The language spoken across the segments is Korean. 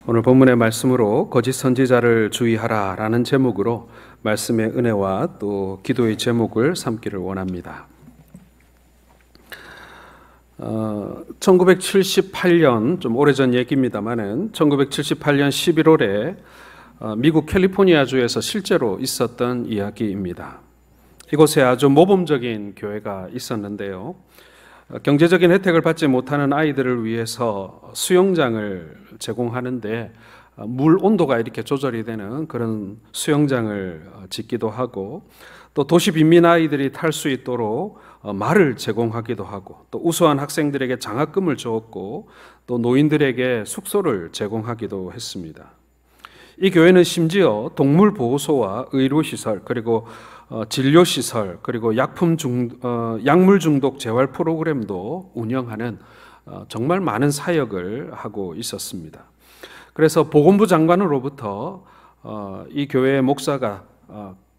오늘 본문의 말씀으로 거짓 선지자를 주의하라 라는 제목으로 말씀의 은혜와 또 기도의 제목을 삼기를 원합니다. 1978년, 좀 오래전 얘기입니다만은 1978년 11월에 미국 캘리포니아주에서 실제로 있었던 이야기입니다. 이곳에 아주 모범적인 교회가 있었는데요. 경제적인 혜택을 받지 못하는 아이들을 위해서 수영장을 제공하는데 물 온도가 이렇게 조절이 되는 그런 수영장을 짓기도 하고, 또 도시 빈민 아이들이 탈 수 있도록 말을 제공하기도 하고, 또 우수한 학생들에게 장학금을 주었고, 또 노인들에게 숙소를 제공하기도 했습니다. 이 교회는 심지어 동물보호소와 의료시설, 그리고 진료시설, 그리고 약물 중독 재활 프로그램도 운영하는 정말 많은 사역을 하고 있었습니다. 그래서 보건부 장관으로부터 이 교회의 목사가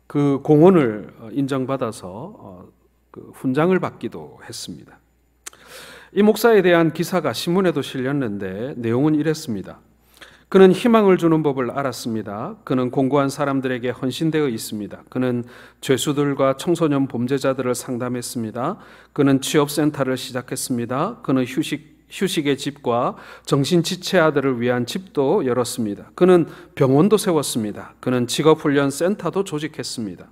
그 공헌을 인정받아서 그 훈장을 받기도 했습니다. 이 목사에 대한 기사가 신문에도 실렸는데 내용은 이랬습니다. 그는 희망을 주는 법을 알았습니다. 그는 공고한 사람들에게 헌신되어 있습니다. 그는 죄수들과 청소년 범죄자들을 상담했습니다. 그는 취업센터를 시작했습니다. 그는 휴식의 집과 정신지체아들을 위한 집도 열었습니다. 그는 병원도 세웠습니다. 그는 직업훈련센터도 조직했습니다.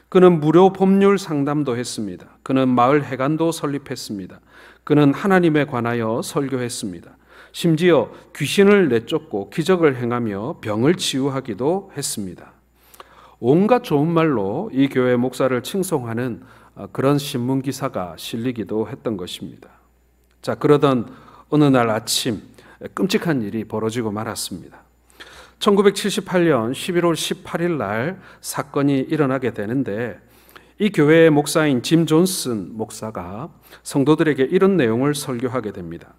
그는 무료 법률 상담도 했습니다. 그는 마을 해관도 설립했습니다. 그는 하나님에 관하여 설교했습니다. 심지어 귀신을 내쫓고 기적을 행하며 병을 치유하기도 했습니다. 온갖 좋은 말로 이 교회 목사를 칭송하는 그런 신문 기사가 실리기도 했던 것입니다. 자, 그러던 어느 날 아침 끔찍한 일이 벌어지고 말았습니다. 1978년 11월 18일 날 사건이 일어나게 되는데, 이 교회의 목사인 짐 존슨 목사가 성도들에게 이런 내용을 설교하게 됩니다.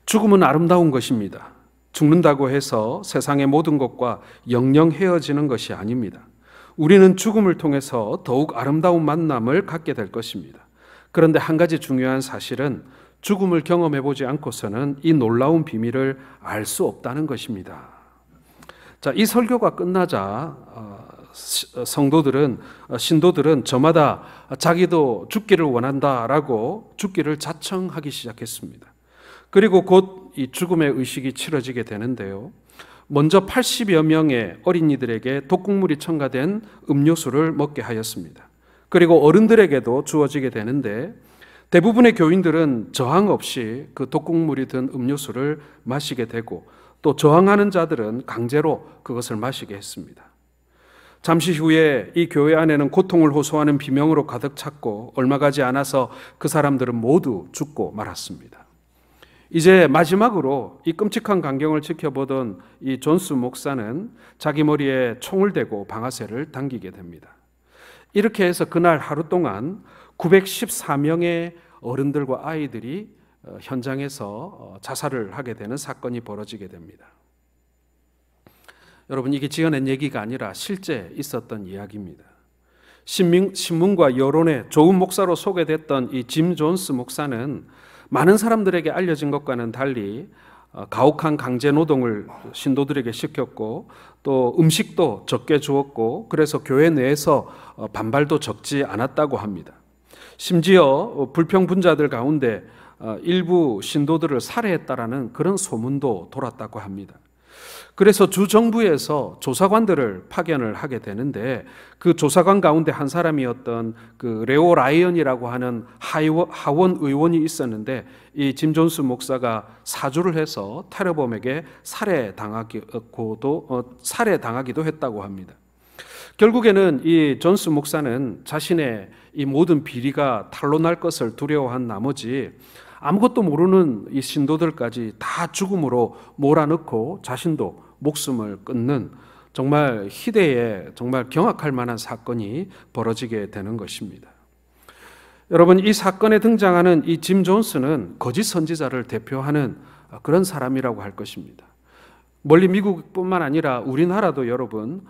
죽음은 아름다운 것입니다. 죽는다고 해서 세상의 모든 것과 영영 헤어지는 것이 아닙니다. 우리는 죽음을 통해서 더욱 아름다운 만남을 갖게 될 것입니다. 그런데 한 가지 중요한 사실은 죽음을 경험해보지 않고서는 이 놀라운 비밀을 알 수 없다는 것입니다. 자, 이 설교가 끝나자 신도들은 저마다 자기도 죽기를 원한다라고 죽기를 자청하기 시작했습니다. 그리고 곧 이 죽음의 의식이 치러지게 되는데요. 먼저 80여 명의 어린이들에게 독극물이 첨가된 음료수를 먹게 하였습니다. 그리고 어른들에게도 주어지게 되는데, 대부분의 교인들은 저항 없이 그 독극물이 든 음료수를 마시게 되고, 또 저항하는 자들은 강제로 그것을 마시게 했습니다. 잠시 후에 이 교회 안에는 고통을 호소하는 비명으로 가득 찼고, 얼마 가지 않아서 그 사람들은 모두 죽고 말았습니다. 이제 마지막으로 이 끔찍한 광경을 지켜보던 이 존스 목사는 자기 머리에 총을 대고 방아쇠를 당기게 됩니다. 이렇게 해서 그날 하루 동안 914명의 어른들과 아이들이 현장에서 자살을 하게 되는 사건이 벌어지게 됩니다. 여러분, 이게 지어낸 얘기가 아니라 실제 있었던 이야기입니다. 신문과 여론에 좋은 목사로 소개됐던 이 짐 존스 목사는 많은 사람들에게 알려진 것과는 달리 가혹한 강제 노동을 신도들에게 시켰고, 또 음식도 적게 주었고, 그래서 교회 내에서 반발도 적지 않았다고 합니다. 심지어 불평분자들 가운데 일부 신도들을 살해했다라는 그런 소문도 돌았다고 합니다. 그래서 주 정부에서 조사관들을 파견을 하게 되는데, 그 조사관 가운데 한 사람이었던 그 레오 라이언이라고 하는 하원 의원이 있었는데, 이 짐 존스 목사가 사주를 해서 테러범에게 살해당하기도 했다고 합니다. 결국에는 이 존스 목사는 자신의 이 모든 비리가 탄로날 것을 두려워한 나머지 아무것도 모르는 이 신도들까지 다 죽음으로 몰아넣고 자신도 목숨을 끊는 정말 희대의 정말 경악할 만한 사건이 벌어지게 되는 것입니다. 여러분, 이 사건에 등장하는 이 짐 존스는 거짓 선지자를 대표하는 그런 사람이라고 할 것입니다. 멀리 미국뿐만 아니라 우리나라도 여러분,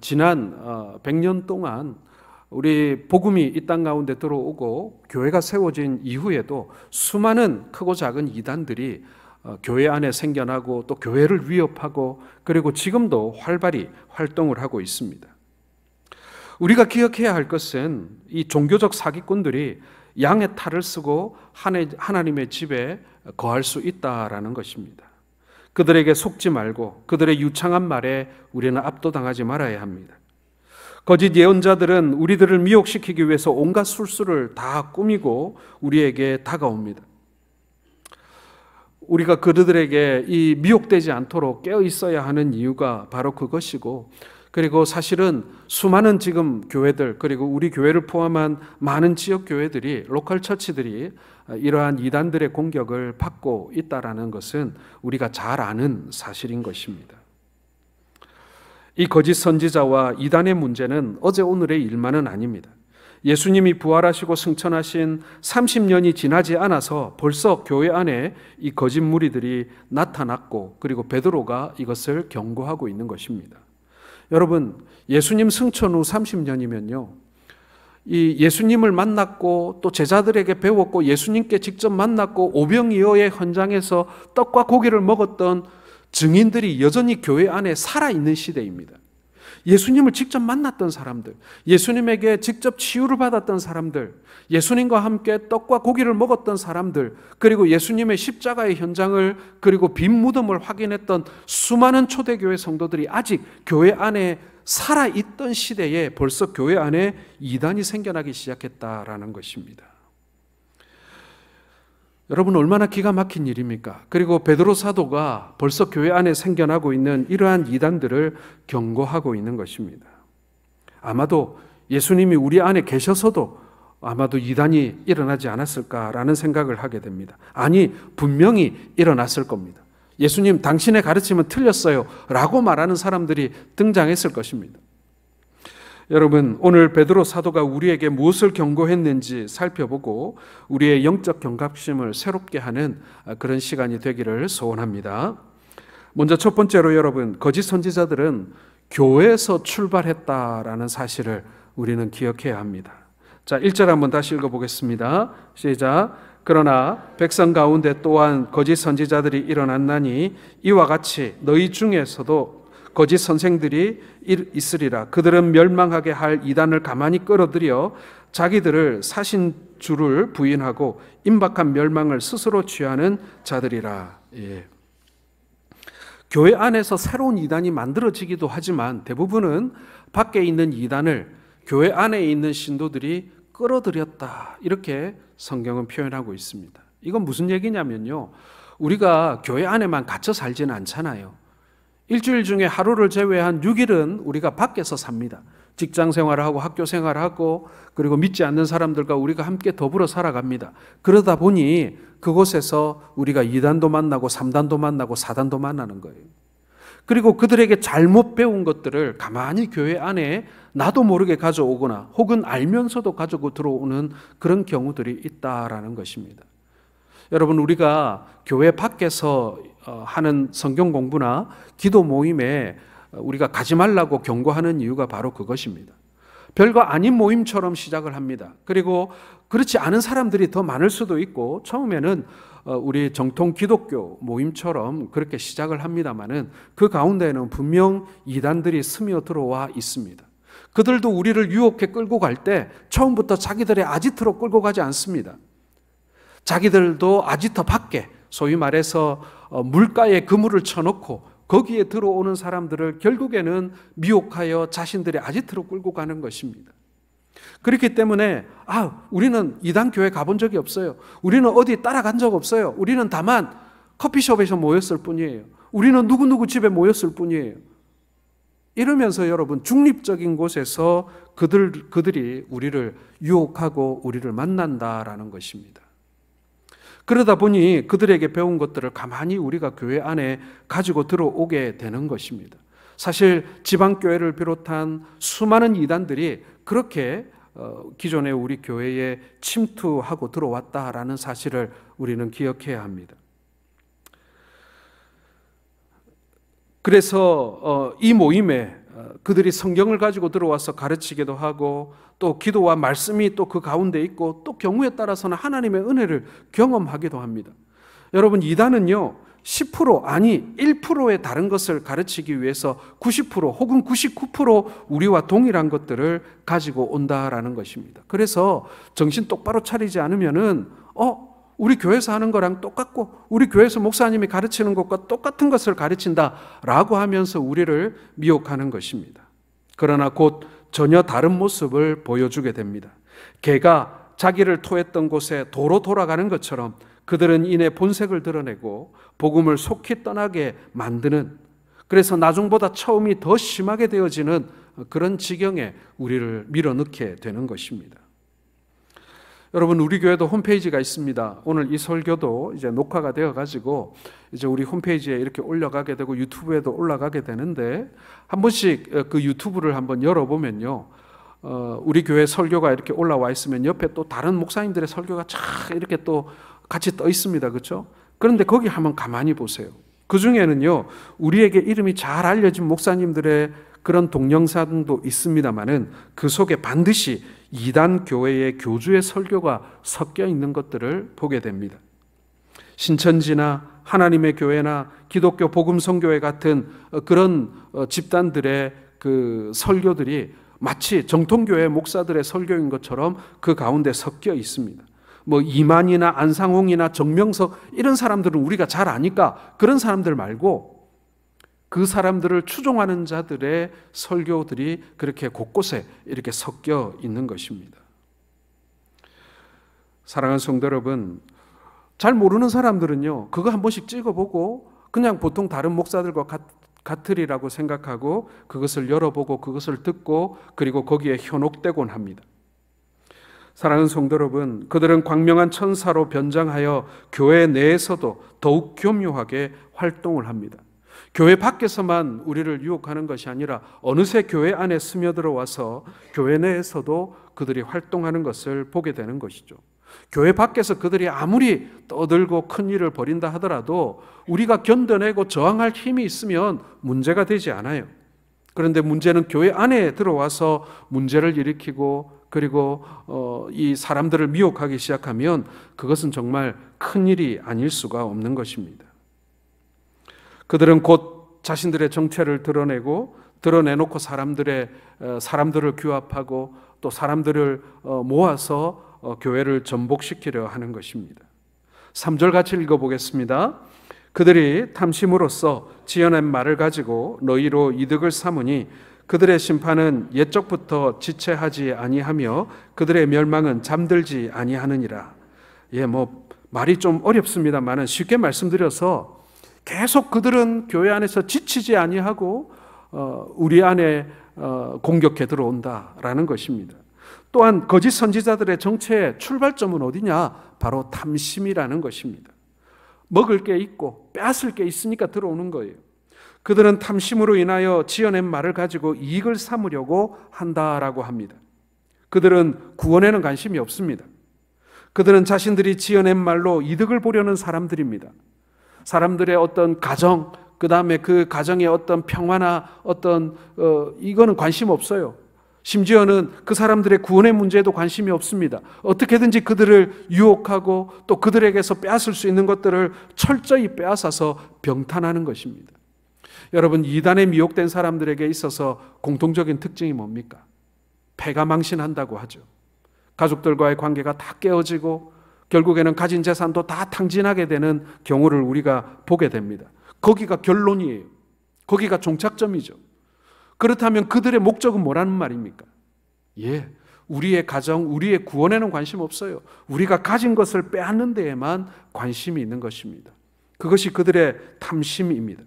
지난 100년 동안 우리 복음이 이 땅 가운데 들어오고 교회가 세워진 이후에도 수많은 크고 작은 이단들이 교회 안에 생겨나고 또 교회를 위협하고 그리고 지금도 활발히 활동을 하고 있습니다. 우리가 기억해야 할 것은 이 종교적 사기꾼들이 양의 탈을 쓰고 하나님의 집에 거할 수 있다라는 것입니다. 그들에게 속지 말고 그들의 유창한 말에 우리는 압도당하지 말아야 합니다. 거짓 예언자들은 우리들을 미혹시키기 위해서 온갖 술수를 다 꾸미고 우리에게 다가옵니다. 우리가 그들에게 이 미혹되지 않도록 깨어 있어야 하는 이유가 바로 그것이고, 그리고 사실은 수많은 지금 교회들, 그리고 우리 교회를 포함한 많은 지역 교회들이, 로컬 처치들이 이러한 이단들의 공격을 받고 있다라는 것은 우리가 잘 아는 사실인 것입니다. 이 거짓 선지자와 이단의 문제는 어제 오늘의 일만은 아닙니다. 예수님이 부활하시고 승천하신 30년이 지나지 않아서 벌써 교회 안에 이 거짓 무리들이 나타났고, 그리고 베드로가 이것을 경고하고 있는 것입니다. 여러분, 예수님 승천 후 30년이면요, 이 예수님을 만났고 또 제자들에게 배웠고 예수님께 직접 만났고 오병이어의 현장에서 떡과 고기를 먹었던 증인들이 여전히 교회 안에 살아있는 시대입니다. 예수님을 직접 만났던 사람들, 예수님에게 직접 치유를 받았던 사람들, 예수님과 함께 떡과 고기를 먹었던 사람들, 그리고 예수님의 십자가의 현장을, 그리고 빈 무덤을 확인했던 수많은 초대교회 성도들이 아직 교회 안에 살아있던 시대에 벌써 교회 안에 이단이 생겨나기 시작했다라는 것입니다. 여러분, 얼마나 기가 막힌 일입니까? 그리고 베드로 사도가 벌써 교회 안에 생겨나고 있는 이러한 이단들을 경고하고 있는 것입니다. 아마도 예수님이 우리 안에 계셔서도 아마도 이단이 일어나지 않았을까라는 생각을 하게 됩니다. 아니, 분명히 일어났을 겁니다. 예수님, 당신의 가르침은 틀렸어요 라고 말하는 사람들이 등장했을 것입니다. 여러분, 오늘 베드로 사도가 우리에게 무엇을 경고했는지 살펴보고 우리의 영적 경각심을 새롭게 하는 그런 시간이 되기를 소원합니다. 먼저 첫 번째로 여러분, 거짓 선지자들은 교회에서 출발했다라는 사실을 우리는 기억해야 합니다. 자, 1절 한번 다시 읽어보겠습니다. 시작. 그러나 백성 가운데 또한 거짓 선지자들이 일어났나니 이와 같이 너희 중에서도 거짓 선생들이 있으리라. 그들은 멸망하게 할 이단을 가만히 끌어들여 자기들을 사신 주를 부인하고 임박한 멸망을 스스로 취하는 자들이라. 예. 교회 안에서 새로운 이단이 만들어지기도 하지만 대부분은 밖에 있는 이단을 교회 안에 있는 신도들이 끌어들였다, 이렇게 성경은 표현하고 있습니다. 이건 무슨 얘기냐면요, 우리가 교회 안에만 갇혀 살지는 않잖아요. 일주일 중에 하루를 제외한 6일은 우리가 밖에서 삽니다. 직장 생활하고 학교 생활하고 그리고 믿지 않는 사람들과 우리가 함께 더불어 살아갑니다. 그러다 보니 그곳에서 우리가 2단도 만나고 3단도 만나고 4단도 만나는 거예요. 그리고 그들에게 잘못 배운 것들을 가만히 교회 안에 나도 모르게 가져오거나 혹은 알면서도 가지고 들어오는 그런 경우들이 있다라는 것입니다. 여러분, 우리가 교회 밖에서 하는 성경 공부나 기도 모임에 우리가 가지 말라고 경고하는 이유가 바로 그것입니다. 별거 아닌 모임처럼 시작을 합니다. 그리고 그렇지 않은 사람들이 더 많을 수도 있고 처음에는 우리 정통 기독교 모임처럼 그렇게 시작을 합니다마는 그 가운데에는 분명 이단들이 스며 들어와 있습니다. 그들도 우리를 유혹해 끌고 갈 때 처음부터 자기들의 아지트로 끌고 가지 않습니다. 자기들도 아지트 밖에, 소위 말해서 물가에 그물을 쳐놓고 거기에 들어오는 사람들을 결국에는 미혹하여 자신들의 아지트로 끌고 가는 것입니다. 그렇기 때문에 우리는 이단 교회 가본 적이 없어요. 우리는 어디 따라간 적 없어요. 우리는 다만 커피숍에서 모였을 뿐이에요. 우리는 누구누구 집에 모였을 뿐이에요. 이러면서 여러분, 중립적인 곳에서 그들이 우리를 유혹하고 우리를 만난다라는 것입니다. 그러다 보니 그들에게 배운 것들을 가만히 우리가 교회 안에 가지고 들어오게 되는 것입니다. 사실 지방교회를 비롯한 수많은 이단들이 그렇게 기존의 우리 교회에 침투하고 들어왔다라는 사실을 우리는 기억해야 합니다. 그래서 이 모임에 그들이 성경을 가지고 들어와서 가르치기도 하고 또 기도와 말씀이 또 그 가운데 있고 또 경우에 따라서는 하나님의 은혜를 경험하기도 합니다. 여러분, 이단은요, 10% 아니 1%의 다른 것을 가르치기 위해서 90% 혹은 99% 우리와 동일한 것들을 가지고 온다라는 것입니다. 그래서 정신 똑바로 차리지 않으면은 우리 교회에서 하는 거랑 똑같고 우리 교회에서 목사님이 가르치는 것과 똑같은 것을 가르친다라고 하면서 우리를 미혹하는 것입니다. 그러나 곧 전혀 다른 모습을 보여주게 됩니다. 개가 자기를 토했던 곳에 도로 돌아가는 것처럼 그들은 이내 본색을 드러내고 복음을 속히 떠나게 만드는, 그래서 나중보다 처음이 더 심하게 되어지는 그런 지경에 우리를 밀어넣게 되는 것입니다. 여러분, 우리 교회도 홈페이지가 있습니다. 오늘 이 설교도 이제 녹화가 되어가지고 이제 우리 홈페이지에 이렇게 올라가게 되고 유튜브에도 올라가게 되는데, 한 번씩 그 유튜브를 한번 열어보면요, 우리 교회 설교가 이렇게 올라와 있으면 옆에 또 다른 목사님들의 설교가 쫙 이렇게 또 같이 떠 있습니다. 그렇죠? 그런데 거기 한번 가만히 보세요. 그 중에는요, 우리에게 이름이 잘 알려진 목사님들의 그런 동영상도 있습니다만은 그 속에 반드시 이단 교회의 교주의 설교가 섞여 있는 것들을 보게 됩니다. 신천지나 하나님의 교회나 기독교 복음성교회 같은 그런 집단들의 그 설교들이 마치 정통교회 목사들의 설교인 것처럼 그 가운데 섞여 있습니다. 뭐 이만희나 안상홍이나 정명석 이런 사람들은 우리가 잘 아니까 그런 사람들 말고 그 사람들을 추종하는 자들의 설교들이 그렇게 곳곳에 이렇게 섞여 있는 것입니다. 사랑하는 성도 여러분, 잘 모르는 사람들은요, 그거 한 번씩 찍어보고 그냥 보통 다른 목사들과 같으리라고 생각하고 그것을 열어보고 그것을 듣고 그리고 거기에 현혹되곤 합니다. 사랑하는 성도 여러분, 그들은 광명한 천사로 변장하여 교회 내에서도 더욱 교묘하게 활동을 합니다. 교회 밖에서만 우리를 유혹하는 것이 아니라 어느새 교회 안에 스며들어와서 교회 내에서도 그들이 활동하는 것을 보게 되는 것이죠. 교회 밖에서 그들이 아무리 떠들고 큰 일을 벌인다 하더라도 우리가 견뎌내고 저항할 힘이 있으면 문제가 되지 않아요. 그런데 문제는 교회 안에 들어와서 문제를 일으키고 그리고 이 사람들을 미혹하기 시작하면 그것은 정말 큰 일이 아닐 수가 없는 것입니다. 그들은 곧 자신들의 정체를 드러내놓고 사람들을 규합하고 또 사람들을 모아서 교회를 전복시키려 하는 것입니다. 3절 같이 읽어보겠습니다. 그들이 탐심으로써 지어낸 말을 가지고 너희로 이득을 삼으니 그들의 심판은 옛적부터 지체하지 아니하며 그들의 멸망은 잠들지 아니하느니라. 말이 좀 어렵습니다만 쉽게 말씀드려서 계속 그들은 교회 안에서 지치지 아니하고 우리 안에 공격해 들어온다라는 것입니다. 또한 거짓 선지자들의 정체의 출발점은 어디냐? 바로 탐심이라는 것입니다. 먹을 게 있고 빼앗을 게 있으니까 들어오는 거예요. 그들은 탐심으로 인하여 지어낸 말을 가지고 이익을 삼으려고 한다라고 합니다. 그들은 구원에는 관심이 없습니다. 그들은 자신들이 지어낸 말로 이득을 보려는 사람들입니다. 사람들의 어떤 가정, 그 다음에 그 가정의 어떤 평화나 이거는 관심 없어요. 심지어는 그 사람들의 구원의 문제에도 관심이 없습니다. 어떻게든지 그들을 유혹하고 또 그들에게서 빼앗을 수 있는 것들을 철저히 빼앗아서 병탄하는 것입니다. 여러분, 이단에 미혹된 사람들에게 있어서 공통적인 특징이 뭡니까? 패가 망신한다고 하죠. 가족들과의 관계가 다 깨어지고 결국에는 가진 재산도 다 탕진하게 되는 경우를 우리가 보게 됩니다. 거기가 결론이에요. 거기가 종착점이죠. 그렇다면 그들의 목적은 뭐라는 말입니까? 우리의 가정, 우리의 구원에는 관심 없어요. 우리가 가진 것을 빼앗는 데에만 관심이 있는 것입니다. 그것이 그들의 탐심입니다.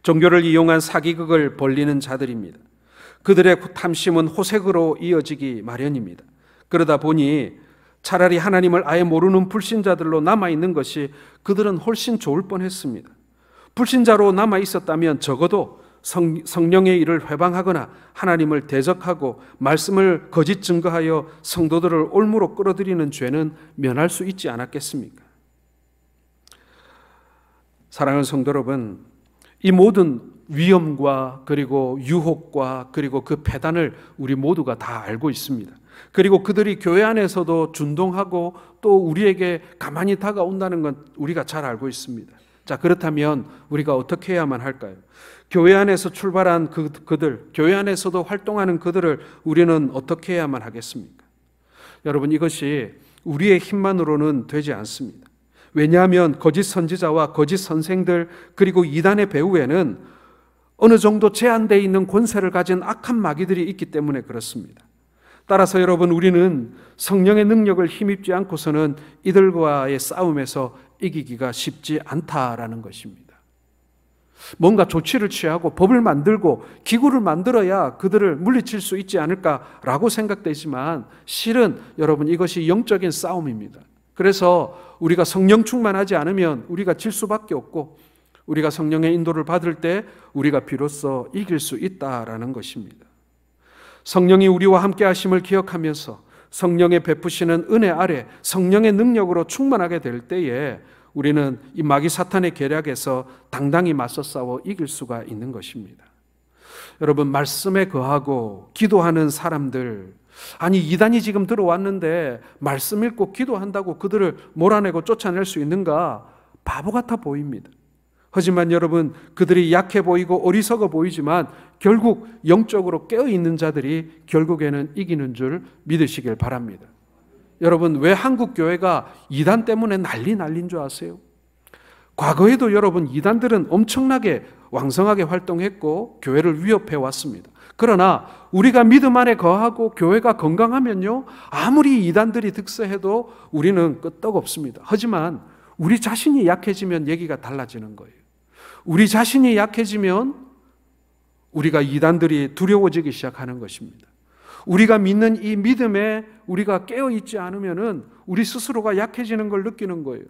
종교를 이용한 사기극을 벌리는 자들입니다. 그들의 탐심은 호색으로 이어지기 마련입니다. 그러다 보니 차라리 하나님을 아예 모르는 불신자들로 남아있는 것이 그들은 훨씬 좋을 뻔했습니다. 불신자로 남아있었다면 적어도 성령의 일을 회방하거나 하나님을 대적하고 말씀을 거짓 증거하여 성도들을 올무로 끌어들이는 죄는 면할 수 있지 않았겠습니까? 사랑하는 성도 여러분, 이 모든 위험과 그리고 유혹과 그리고 그 패단을 우리 모두가 다 알고 있습니다. 그리고 그들이 교회 안에서도 준동하고 또 우리에게 가만히 다가온다는 건 우리가 잘 알고 있습니다. 자, 그렇다면 우리가 어떻게 해야만 할까요? 교회 안에서 출발한 그들, 교회 안에서도 활동하는 그들을 우리는 어떻게 해야만 하겠습니까? 여러분, 이것이 우리의 힘만으로는 되지 않습니다. 왜냐하면 거짓 선지자와 거짓 선생들 그리고 이단의 배후에는 어느 정도 제한되어 있는 권세를 가진 악한 마귀들이 있기 때문에 그렇습니다. 따라서 여러분, 우리는 성령의 능력을 힘입지 않고서는 이들과의 싸움에서 이기기가 쉽지 않다라는 것입니다. 뭔가 조치를 취하고 법을 만들고 기구를 만들어야 그들을 물리칠 수 있지 않을까라고 생각되지만 실은 여러분, 이것이 영적인 싸움입니다. 그래서 우리가 성령 충만하지 않으면 우리가 질 수밖에 없고, 우리가 성령의 인도를 받을 때 우리가 비로소 이길 수 있다라는 것입니다. 성령이 우리와 함께 하심을 기억하면서 성령의 베푸시는 은혜 아래 성령의 능력으로 충만하게 될 때에 우리는 이 마귀 사탄의 계략에서 당당히 맞서 싸워 이길 수가 있는 것입니다. 여러분, 말씀에 거하고 기도하는 사람들, 아니 이단이 지금 들어왔는데 말씀 읽고 기도한다고 그들을 몰아내고 쫓아낼 수 있는가? 바보 같아 보입니다. 하지만 여러분, 그들이 약해 보이고 어리석어 보이지만 결국 영적으로 깨어있는 자들이 결국에는 이기는 줄 믿으시길 바랍니다. 여러분, 왜 한국 교회가 이단 때문에 난린 줄 아세요? 과거에도 여러분, 이단들은 엄청나게 왕성하게 활동했고 교회를 위협해 왔습니다. 그러나 우리가 믿음 안에 거하고 교회가 건강하면요, 아무리 이단들이 득세해도 우리는 끄떡없습니다. 하지만 우리 자신이 약해지면 얘기가 달라지는 거예요. 우리 자신이 약해지면 우리가 이단들이 두려워지기 시작하는 것입니다. 우리가 믿는 이 믿음에 우리가 깨어있지 않으면 우리 스스로가 약해지는 걸 느끼는 거예요.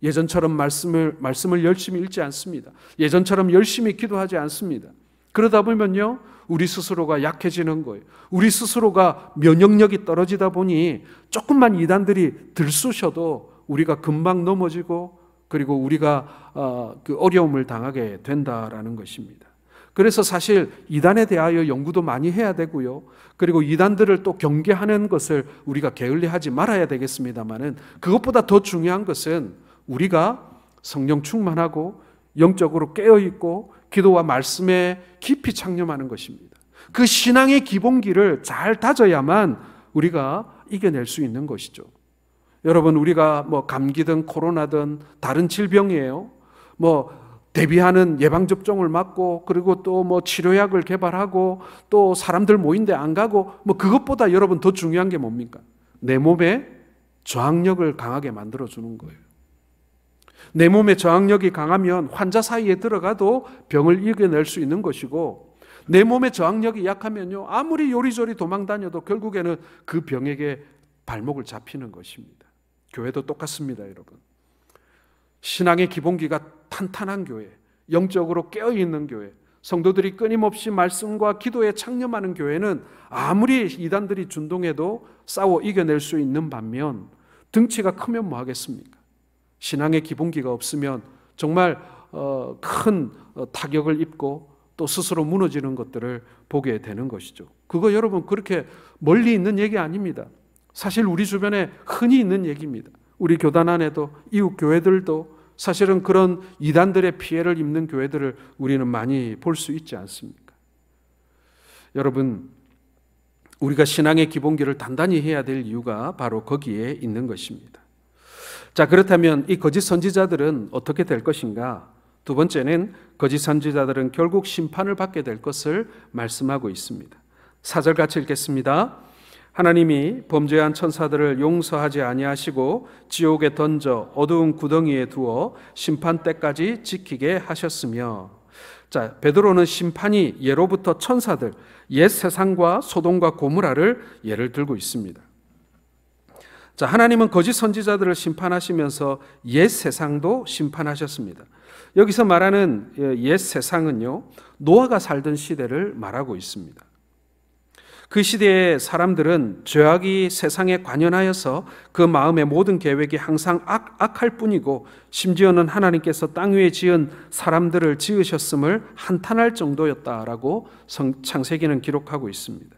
예전처럼 말씀을 열심히 읽지 않습니다. 예전처럼 열심히 기도하지 않습니다. 그러다 보면요, 우리 스스로가 약해지는 거예요. 우리 스스로가 면역력이 떨어지다 보니 조금만 이단들이 들쑤셔도 우리가 금방 넘어지고 그리고 우리가 그 어려움을 당하게 된다라는 것입니다. 그래서 사실 이단에 대하여 연구도 많이 해야 되고요. 그리고 이단들을 또 경계하는 것을 우리가 게을리하지 말아야 되겠습니다만은 그것보다 더 중요한 것은 우리가 성령 충만하고 영적으로 깨어있고 기도와 말씀에 깊이 창념하는 것입니다. 그 신앙의 기본기를 잘 다져야만 우리가 이겨낼 수 있는 것이죠. 여러분, 우리가 뭐 감기든 코로나든 다른 질병이에요. 뭐 대비하는 예방접종을 맞고 그리고 또 뭐 치료약을 개발하고 또 사람들 모인데 안 가고 뭐 그것보다 여러분 더 중요한 게 뭡니까? 내 몸에 저항력을 강하게 만들어주는 거예요. 내 몸의 저항력이 강하면 환자 사이에 들어가도 병을 이겨낼 수 있는 것이고, 내 몸의 저항력이 약하면요, 아무리 요리조리 도망 다녀도 결국에는 그 병에게 발목을 잡히는 것입니다. 교회도 똑같습니다, 여러분. 신앙의 기본기가 탄탄한 교회, 영적으로 깨어있는 교회, 성도들이 끊임없이 말씀과 기도에 창념하는 교회는 아무리 이단들이 준동해도 싸워 이겨낼 수 있는 반면 등치가 크면 뭐 하겠습니까? 신앙의 기본기가 없으면 정말 큰 타격을 입고 또 스스로 무너지는 것들을 보게 되는 것이죠. 그거 여러분 그렇게 멀리 있는 얘기 아닙니다. 사실 우리 주변에 흔히 있는 얘기입니다. 우리 교단 안에도 이웃 교회들도 사실은 그런 이단들의 피해를 입는 교회들을 우리는 많이 볼 수 있지 않습니까? 여러분, 우리가 신앙의 기본기를 단단히 해야 될 이유가 바로 거기에 있는 것입니다. 자, 그렇다면 이 거짓 선지자들은 어떻게 될 것인가? 두 번째는 거짓 선지자들은 결국 심판을 받게 될 것을 말씀하고 있습니다. 4절 같이 읽겠습니다. 하나님이 범죄한 천사들을 용서하지 아니하시고 지옥에 던져 어두운 구덩이에 두어 심판 때까지 지키게 하셨으며. 자, 베드로는 심판이 예로부터 천사들, 옛 세상과 소돔과 고무라를 예를 들고 있습니다. 자, 하나님은 거짓 선지자들을 심판하시면서 옛 세상도 심판하셨습니다. 여기서 말하는 옛 세상은요, 노아가 살던 시대를 말하고 있습니다. 그 시대의 사람들은 죄악이 세상에 관연하여서 그 마음의 모든 계획이 항상 악할 뿐이고 심지어는 하나님께서 땅 위에 지은 사람들을 지으셨음을 한탄할 정도였다라고 창세기는 기록하고 있습니다.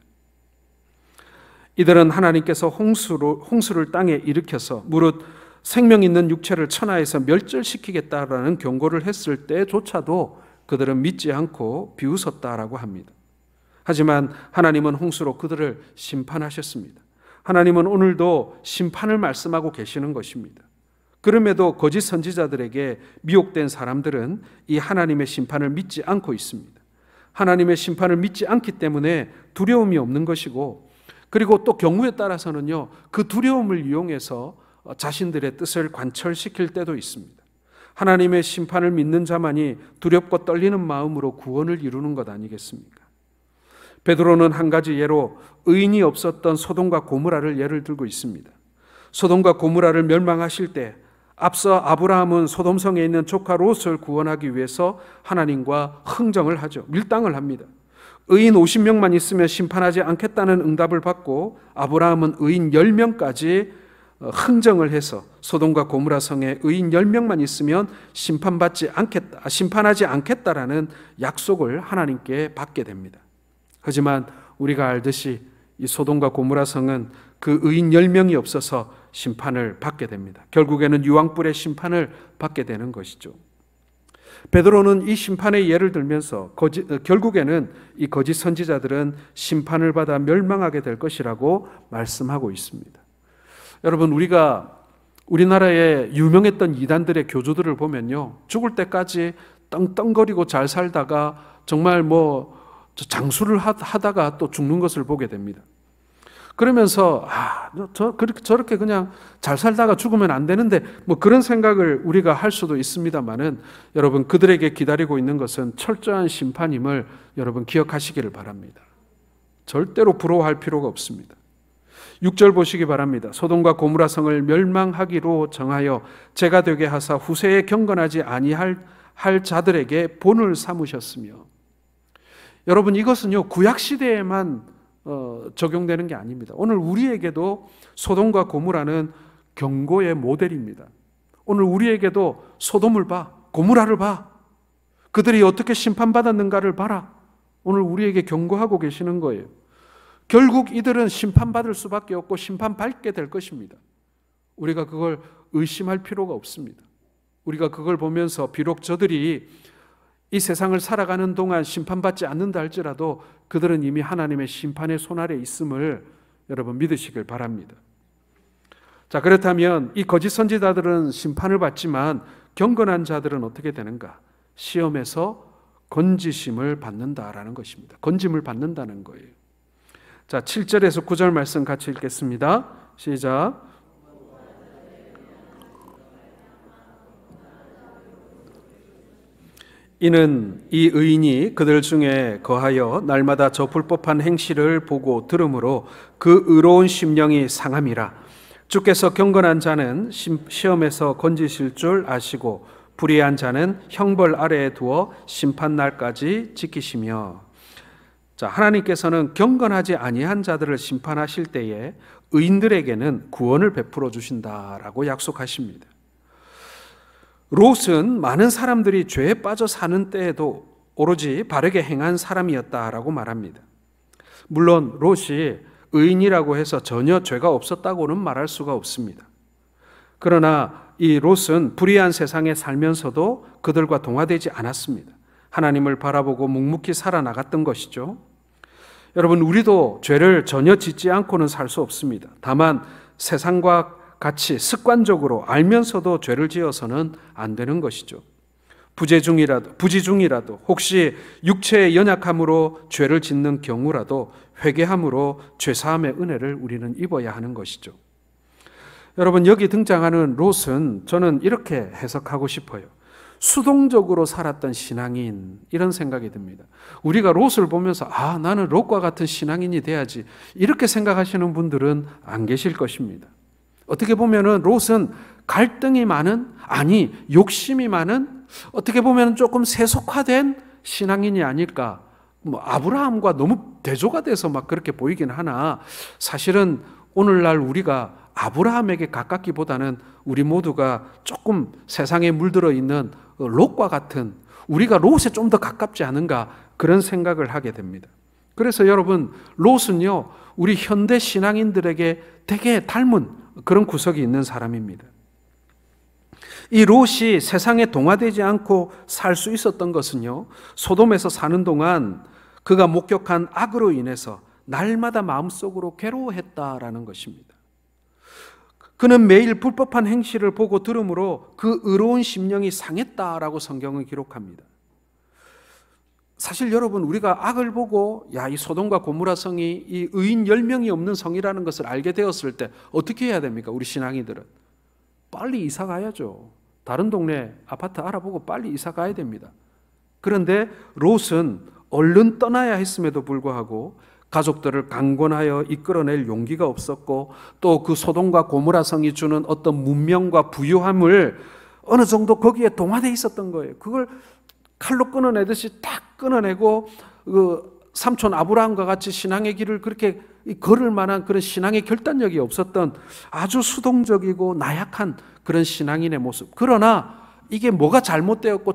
이들은 하나님께서 홍수를 땅에 일으켜서 무릇 생명 있는 육체를 천하에서 멸절시키겠다라는 경고를 했을 때조차도 그들은 믿지 않고 비웃었다라고 합니다. 하지만 하나님은 홍수로 그들을 심판하셨습니다. 하나님은 오늘도 심판을 말씀하고 계시는 것입니다. 그럼에도 거짓 선지자들에게 미혹된 사람들은 이 하나님의 심판을 믿지 않고 있습니다. 하나님의 심판을 믿지 않기 때문에 두려움이 없는 것이고, 그리고 또 경우에 따라서는요, 그 두려움을 이용해서 자신들의 뜻을 관철시킬 때도 있습니다. 하나님의 심판을 믿는 자만이 두렵고 떨리는 마음으로 구원을 이루는 것 아니겠습니까? 베드로는 한 가지 예로 의인이 없었던 소돔과 고모라를 예를 들고 있습니다. 소돔과 고모라를 멸망하실 때 앞서 아브라함은 소돔성에 있는 조카 롯을 구원하기 위해서 하나님과 흥정을 하죠. 밀당을 합니다. 의인 50명만 있으면 심판하지 않겠다는 응답을 받고 아브라함은 의인 10명까지 흥정을 해서 소돔과 고모라 성에 의인 10명만 있으면 심판하지 않겠다라는 약속을 하나님께 받게 됩니다. 하지만 우리가 알듯이 이 소돔과 고모라 성은 그 의인 10명이 없어서 심판을 받게 됩니다. 결국에는 유황불의 심판을 받게 되는 것이죠. 베드로는 이 심판의 예를 들면서 결국에는 이 거짓 선지자들은 심판을 받아 멸망하게 될 것이라고 말씀하고 있습니다. 여러분, 우리가 우리나라에 유명했던 이단들의 교주들을 보면요, 죽을 때까지 떵떵거리고 잘 살다가 정말 장수를 하다가 또 죽는 것을 보게 됩니다. 그러면서 저렇게 그냥 잘 살다가 죽으면 안 되는데 그런 생각을 우리가 할 수도 있습니다만은, 여러분, 그들에게 기다리고 있는 것은 철저한 심판임을 여러분 기억하시기를 바랍니다. 절대로 부러워할 필요가 없습니다. 6절 보시기 바랍니다. 소돔과 고모라 성을 멸망하기로 정하여 제가 되게 하사 후세에 경건하지 아니할 자들에게 본을 삼으셨으며. 여러분, 이것은요 구약 시대에만 적용되는 게 아닙니다. 오늘 우리에게도 소돔과 고모라는 경고의 모델입니다. 오늘 우리에게도 소돔을 봐, 고모라를 봐, 그들이 어떻게 심판받았는가를 봐라. 오늘 우리에게 경고하고 계시는 거예요. 결국 이들은 심판받을 수밖에 없고 심판받게 될 것입니다. 우리가 그걸 의심할 필요가 없습니다. 우리가 그걸 보면서 비록 저들이 이 세상을 살아가는 동안 심판받지 않는다 할지라도 그들은 이미 하나님의 심판의 손아래 있음을 여러분 믿으시길 바랍니다. 자, 그렇다면 이 거짓 선지자들은 심판을 받지만 경건한 자들은 어떻게 되는가? 시험에서 건지심을 받는다라는 것입니다. 건짐을 받는다는 거예요. 자, 7절에서 9절 말씀 같이 읽겠습니다. 시작. 이는 이 의인이 그들 중에 거하여 날마다 저 불법한 행실을 보고 들으므로 그 의로운 심령이 상함이라. 주께서 경건한 자는 시험에서 건지실 줄 아시고 불의한 자는 형벌 아래에 두어 심판날까지 지키시며. 자, 하나님께서는 경건하지 아니한 자들을 심판하실 때에 의인들에게는 구원을 베풀어 주신다라고 약속하십니다. 롯은 많은 사람들이 죄에 빠져 사는 때에도 오로지 바르게 행한 사람이었다라고 말합니다. 물론 롯이 의인이라고 해서 전혀 죄가 없었다고는 말할 수가 없습니다. 그러나 이 롯은 불의한 세상에 살면서도 그들과 동화되지 않았습니다. 하나님을 바라보고 묵묵히 살아나갔던 것이죠. 여러분, 우리도 죄를 전혀 짓지 않고는 살 수 없습니다. 다만 세상과 같이 습관적으로 알면서도 죄를 지어서는 안 되는 것이죠. 부지중이라도 혹시 육체의 연약함으로 죄를 짓는 경우라도 회개함으로 죄사함의 은혜를 우리는 입어야 하는 것이죠. 여러분, 여기 등장하는 롯은 저는 이렇게 해석하고 싶어요. 수동적으로 살았던 신앙인, 이런 생각이 듭니다. 우리가 롯을 보면서 나는 롯과 같은 신앙인이 돼야지, 이렇게 생각하시는 분들은 안 계실 것입니다. 어떻게 보면은 롯은 갈등이 많은, 욕심이 많은, 어떻게 보면 조금 세속화된 신앙인이 아닐까. 아브라함과 너무 대조가 돼서 막 그렇게 보이긴 하나, 사실은 오늘날 우리가 아브라함에게 가깝기보다는 우리 모두가 조금 세상에 물들어 있는 롯과 같은, 우리가 롯에 좀 더 가깝지 않은가 그런 생각을 하게 됩니다. 그래서 여러분, 롯은요 우리 현대 신앙인들에게 되게 닮은 그런 구석이 있는 사람입니다. 이 롯이 세상에 동화되지 않고 살 수 있었던 것은요, 소돔에서 사는 동안 그가 목격한 악으로 인해서 날마다 마음속으로 괴로워했다라는 것입니다. 그는 매일 불법한 행실을 보고 들음으로 그 의로운 심령이 상했다라고 성경은 기록합니다. 사실 여러분, 우리가 악을 보고 이 소돔과 고모라 성이 이 의인 10명이 없는 성이라는 것을 알게 되었을 때 어떻게 해야 됩니까? 우리 신앙이들은 빨리 이사 가야죠. 다른 동네 아파트 알아보고 빨리 이사 가야 됩니다. 그런데 롯은 얼른 떠나야 했음에도 불구하고 가족들을 강권하여 이끌어낼 용기가 없었고, 또 그 소돔과 고모라 성이 주는 어떤 문명과 부유함을 어느 정도 거기에 동화되어 있었던 거예요. 그걸 칼로 끊어내듯이 딱 끊어내고 그 삼촌 아브라함과 같이 신앙의 길을 그렇게 걸을 만한 그런 신앙의 결단력이 없었던 아주 수동적이고 나약한 그런 신앙인의 모습. 그러나 이게 뭐가 잘못되었고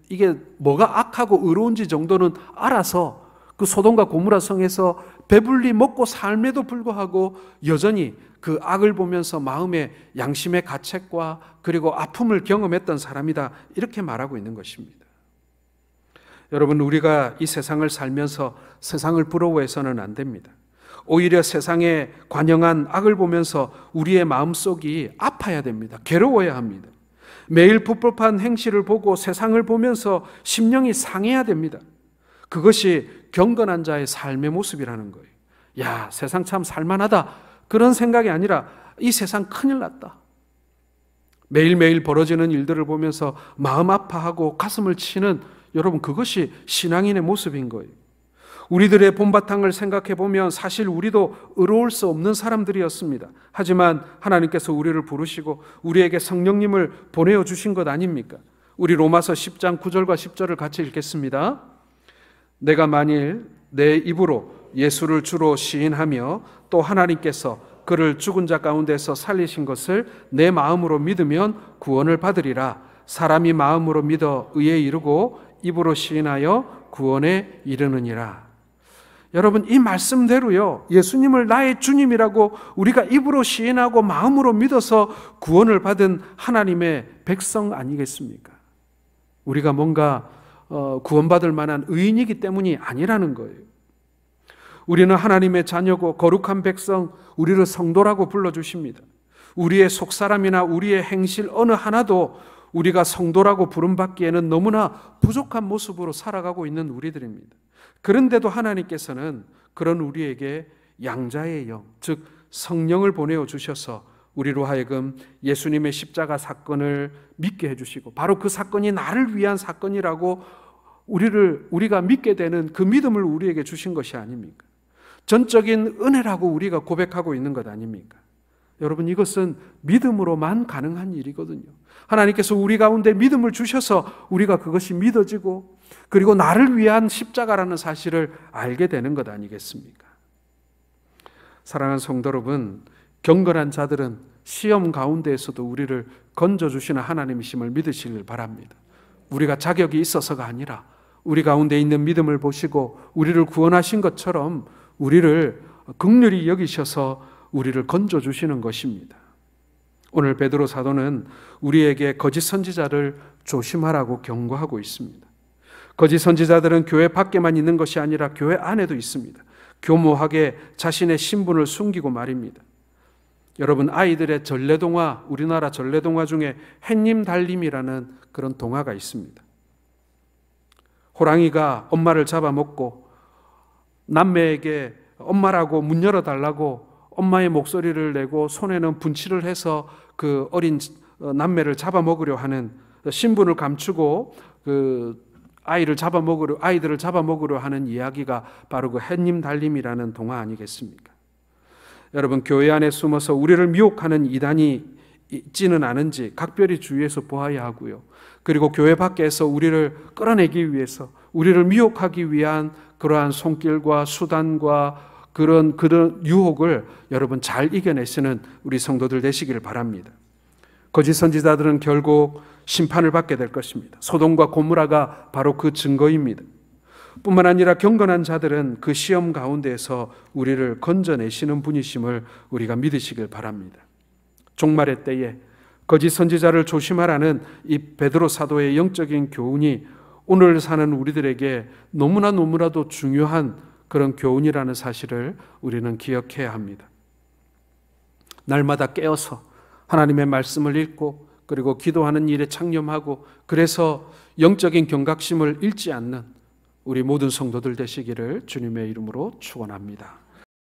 이게 뭐가 악하고 의로운지 정도는 알아서 그 소돔과 고모라 성에서 배불리 먹고 삶에도 불구하고 여전히 그 악을 보면서 마음의 양심의 가책과 그리고 아픔을 경험했던 사람이다, 이렇게 말하고 있는 것입니다. 여러분, 우리가 이 세상을 살면서 세상을 부러워해서는 안 됩니다. 오히려 세상에 관영한 악을 보면서 우리의 마음속이 아파야 됩니다. 괴로워야 합니다. 매일 불법한 행실을 보고 세상을 보면서 심령이 상해야 됩니다. 그것이 경건한 자의 삶의 모습이라는 거예요. 야, 세상 참 살만하다, 그런 생각이 아니라 이 세상 큰일 났다. 매일매일 벌어지는 일들을 보면서 마음 아파하고 가슴을 치는, 여러분, 그것이 신앙인의 모습인 거예요. 우리들의 본바탕을 생각해 보면 사실 우리도 의로울 수 없는 사람들이었습니다. 하지만 하나님께서 우리를 부르시고 우리에게 성령님을 보내어 주신 것 아닙니까? 우리 로마서 10장 9절과 10절을 같이 읽겠습니다. 내가 만일 내 입으로 예수를 주로 시인하며 또 하나님께서 그를 죽은 자 가운데서 살리신 것을 내 마음으로 믿으면 구원을 받으리라. 사람이 마음으로 믿어 의에 이르고 입으로 시인하여 구원에 이르느니라. 여러분, 이 말씀대로요, 예수님을 나의 주님이라고 우리가 입으로 시인하고 마음으로 믿어서 구원을 받은 하나님의 백성 아니겠습니까? 우리가 뭔가 구원받을 만한 의인이기 때문이 아니라는 거예요. 우리는 하나님의 자녀고 거룩한 백성, 우리를 성도라고 불러주십니다. 우리의 속사람이나 우리의 행실 어느 하나도 우리가 성도라고 부름받기에는 너무나 부족한 모습으로 살아가고 있는 우리들입니다. 그런데도 하나님께서는 그런 우리에게 양자의 영, 즉 성령을 보내어 주셔서 우리로 하여금 예수님의 십자가 사건을 믿게 해주시고, 바로 그 사건이 나를 위한 사건이라고 우리가 믿게 되는 그 믿음을 우리에게 주신 것이 아닙니까? 전적인 은혜라고 우리가 고백하고 있는 것 아닙니까? 여러분, 이것은 믿음으로만 가능한 일이거든요. 하나님께서 우리 가운데 믿음을 주셔서 우리가 그것이 믿어지고, 그리고 나를 위한 십자가라는 사실을 알게 되는 것 아니겠습니까? 사랑하는 성도 여러분, 경건한 자들은 시험 가운데에서도 우리를 건져주시는 하나님이심을 믿으시길 바랍니다. 우리가 자격이 있어서가 아니라 우리 가운데 있는 믿음을 보시고 우리를 구원하신 것처럼 우리를 긍휼히 여기셔서 우리를 건져주시는 것입니다. 오늘 베드로 사도는 우리에게 거짓 선지자를 조심하라고 경고하고 있습니다. 거짓 선지자들은 교회 밖에만 있는 것이 아니라 교회 안에도 있습니다. 교모하게 자신의 신분을 숨기고 말입니다. 여러분, 아이들의 전래동화, 우리나라 전래동화 중에 햇님 달님이라는 그런 동화가 있습니다. 호랑이가 엄마를 잡아먹고 남매에게 엄마라고 문 열어달라고 엄마의 목소리를 내고 손에는 분칠을 해서 그 어린 남매를 잡아먹으려 하는, 신분을 감추고 그 아이들을 잡아먹으려 하는 이야기가 바로 그 햇님 달님이라는 동화 아니겠습니까? 여러분, 교회 안에 숨어서 우리를 미혹하는 이단이 있지는 않은지 각별히 주의해서 보아야 하고요. 그리고 교회 밖에서 우리를 끌어내기 위해서, 우리를 미혹하기 위한 그러한 손길과 수단과 그런 유혹을 여러분 잘 이겨내시는 우리 성도들 되시길 바랍니다. 거짓 선지자들은 결국 심판을 받게 될 것입니다. 소돔과 고모라가 바로 그 증거입니다. 뿐만 아니라 경건한 자들은 그 시험 가운데에서 우리를 건져내시는 분이심을 우리가 믿으시길 바랍니다. 종말의 때에 거짓 선지자를 조심하라는 이 베드로 사도의 영적인 교훈이 오늘 사는 우리들에게 너무나도 중요한 그런 교훈이라는 사실을 우리는 기억해야 합니다. 날마다 깨어서 하나님의 말씀을 읽고 그리고 기도하는 일에 창념하고, 그래서 영적인 경각심을 잃지 않는 우리 모든 성도들 되시기를 주님의 이름으로 축원합니다.